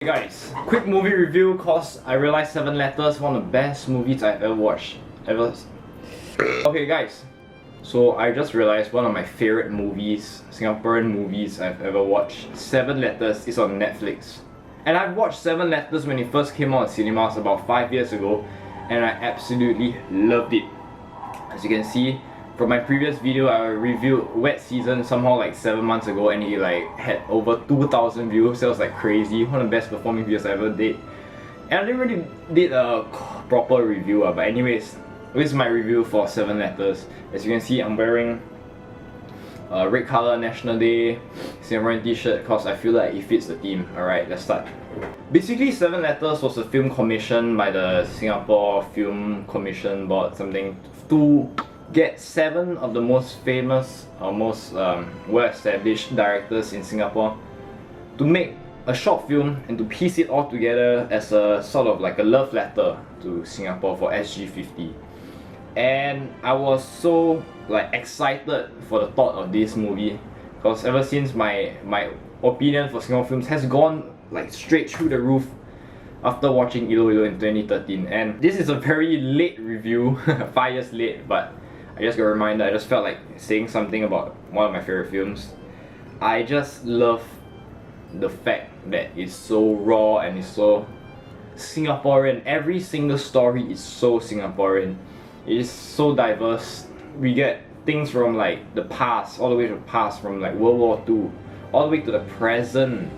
Hey guys, quick movie review cause I realized Seven Letters one of the best movies I've ever watched. Okay guys, so I just realized one of my favorite movies, Singaporean movies I've ever watched, Seven Letters, is on Netflix. And I've watched Seven Letters when it first came out in cinemas about 5 years ago, and I absolutely loved it. As you can see from my previous video, I reviewed Wet Season somehow like 7 months ago, and it like had over 2,000 views. That was like crazy, one of the best performing videos I ever did. And I didn't really did a proper review, but anyways, this is my review for Seven Letters. As you can see, I'm wearing a red color National Day Singaporean t-shirt because I feel like it fits the theme. Alright, let's start. Basically, Seven Letters was a film commissioned by the Singapore Film Commission Board, something, to get 7 of the most famous or most well-established directors in Singapore to make a short film and to piece it all together as a sort of like a love letter to Singapore for SG50. And I was so like excited for the thought of this movie because ever since my opinion for Singapore films has gone like straight through the roof after watching Ilo Ilo in 2013. And this is a very late review, 5 years late, but I just got a reminder. I just felt like saying something about one of my favorite films. I just love the fact that it's so raw and it's so Singaporean. Every single story is so Singaporean. It is so diverse. We get things from like the past, all the way to the past, from like World War II, all the way to the present.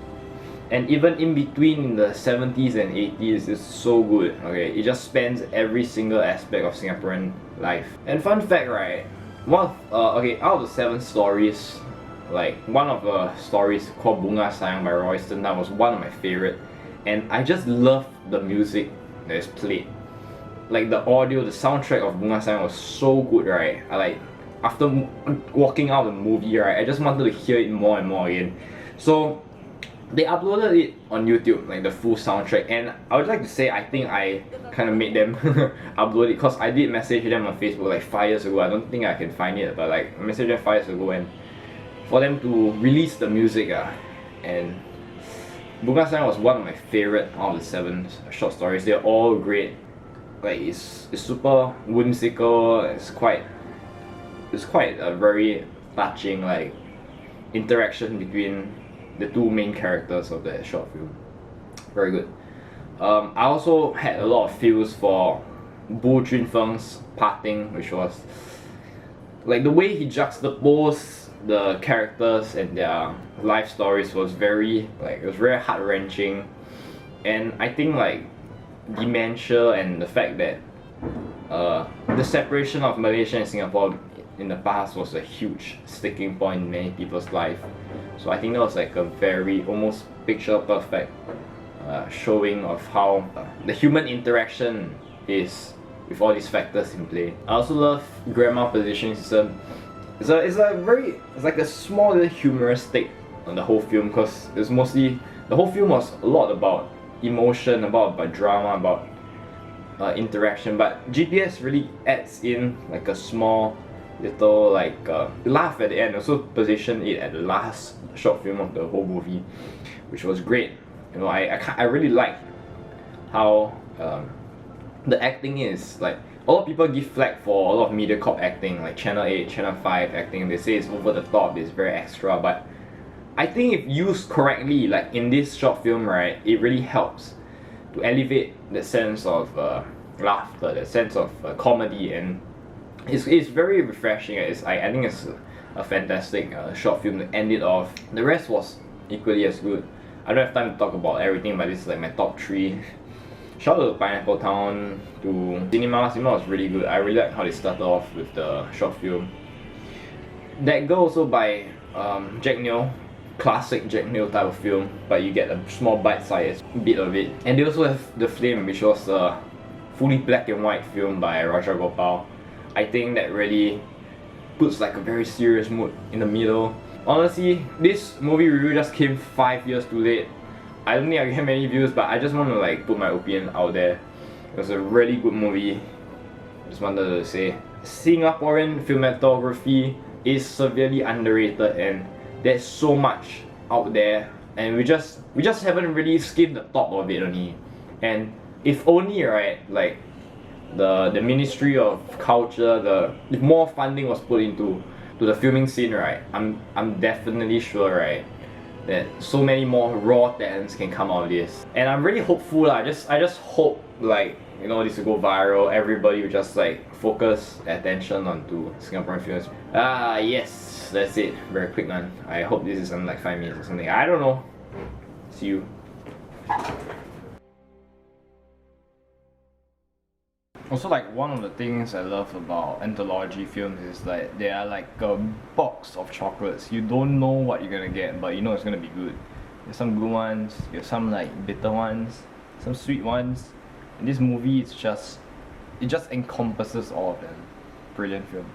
And even in between in the 70s and 80s, it's so good. Okay, it just spans every single aspect of Singaporean life. And fun fact, right? Out of the 7 stories, like one of the stories called Bunga Sayang by Royston Tan was one of my favorite, and I just love the music that is played. Like the audio, the soundtrack of Bunga Sayang was so good, right? After walking out of the movie, right, I just wanted to hear it more and more again. So they uploaded it on YouTube, like the full soundtrack, and I would like to say I think I kind of made them upload it because I did message them on Facebook like 5 years ago. I don't think I can find it, but like I messaged them 5 years ago and for them to release the music. And Bunga Sayang was one of my favorite out of the 7 short stories. They're all great. Like it's super whimsical. It's quite a very touching like interaction between the 2 main characters of the short film. Very good. I also had a lot of feels for Junfeng's parting, which was like the way he juxtaposed the characters and their life stories was very it was very heart-wrenching. And I think like dementia and the fact that the separation of Malaysia and Singapore in the past was a huge sticking point in many people's life. So I think that was like a very almost picture perfect showing of how the human interaction is with all these factors in play. I also love grammar positioning system. It's like a small little humorous take on the whole film because it's mostly the whole film was a lot about emotion, about drama, about interaction, but GPS really adds in like a small little laugh at the end. Also position it at the last short film of the whole movie, which was great. You know, I really like how the acting is like. A lot of people give flack for a lot of MediaCorp acting, like Channel 8, Channel 5 acting. They say it's over the top, it's very extra, but I think if used correctly, like in this short film, right, it really helps to elevate the sense of laughter, the sense of comedy, and it's very refreshing. I think it's a fantastic short film to end it off. The rest was equally as good. I don't have time to talk about everything, but this is like my top 3. Shout out to Pineapple Town, to Cinema. Cinema was really good. I really like how they started off with the short film. That Girl also by Jack Neo, classic Jack Neo type of film, but you get a small bite-sized bit of it. And they also have The Flame, which was a fully black and white film by Rajagopal. I think that really puts like a very serious mood in the middle. Honestly, this movie review just came 5 years too late. I don't think I get many views, but I just want to like put my opinion out there. It was a really good movie. Just wanted to say, Singaporean cinematography is severely underrated, and there's so much out there and we just haven't really skimmed the top of it only. And if only, right, like the Ministry of Culture, if more funding was put into the filming scene, right, I'm definitely sure, right, that so many more raw talents can come out of this. And I'm really hopeful. I just hope, like, you know, this will go viral. Everybody will just like focus attention onto Singaporean films. Yes, that's it. Very quick one. I hope this is in like 5 minutes or something. I don't know. See you. Also, like, one of the things I love about anthology films is like they are like a box of chocolates. You don't know what you're gonna get, but you know it's gonna be good. There's some good ones, there's some like bitter ones, some sweet ones. In this movie, it just encompasses all of them. Brilliant film.